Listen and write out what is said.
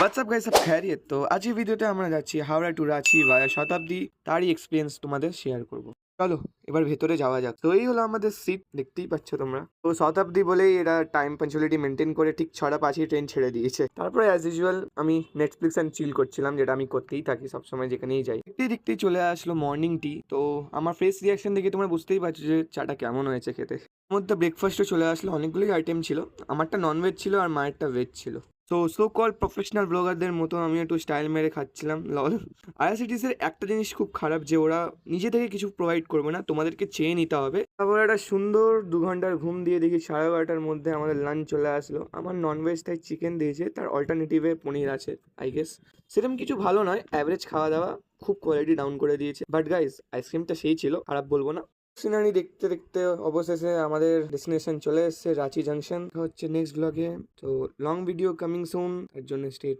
WhatsApp guys, সব খैरियत? তো আজকের ভিডিওতে আমরা যাচ্ছি হাওড়া টু রাঁচি ভায়া শতাব্দী। তারই এক্সপিরিয়েন্স তোমাদের শেয়ার করব। চলো এবার ভেতরে যাওয়া যাক। তো এই হলো আমাদের সিট, দেখতেই পাচ্ছ তোমরা। তো শতাব্দী বলেই এরা টাইম পাঞ্চুয়ালিটি মেনটেন করে ঠিক 6:05 ট্রেন ছেড়ে দিয়েছে। তারপরে অ্যাজ ইউজুয়াল আমি নেটফ্লিক্স অ্যান্ড চিল করছিলাম, যেটা আমি করতেই থাকি সবসময় যেখানেই যাই। দেখতেই দেখতেই চলে আসলো মর্নিং টি। তো আমার ফেস রিয়াকশন দেখে তোমরা বুঝতেই পারছো যে চাটা কেমন হয়েছে খেতে। এর মধ্যে ব্রেকফাস্টও চলে আসলো, অনেকগুলোই আইটেম ছিল। আমারটা ননভেজ ছিল আর মায়েরটা ভেজ ছিল। সো কল প্রফেশনাল ব্লগারদের মতো আমি একটু স্টাইল মেরে খাচ্ছিলাম, লল। আইআরসিটিসি এর একটা জিনিস খুব খারাপ, যে ওরা নিজে থেকে কিছু প্রোভাইড করবে না, তোমাদেরকে চেয়ে নিতে হবে। তারপর একটা সুন্দর 2 ঘন্টার ঘুম দিয়ে দেখি 12:30টার মধ্যে আমাদের লাঞ্চ চলে আসলো। আমার ননভেজ তাই চিকেন দিয়েছে, তার অল্টারনেটিভে পনির আছে আই গেস। সেরকম কিছু ভালো নয়, অ্যাভারেজ খাওয়া দাওয়া। খুব কোয়ালিটি ডাউন করে দিয়েছে, বাট গাইস আইসক্রিমটা সেই ছিল, খারাপ বলবো না। সিনারি দেখতে দেখতে অবশেষে আমাদের ডেস্টিনেশন চলে এসেছে রাঁচি জাংশন। হচ্ছে নেক্সট ব্লগে। তো লং ভিডিও কামিং সুন, এর জন্য স্টে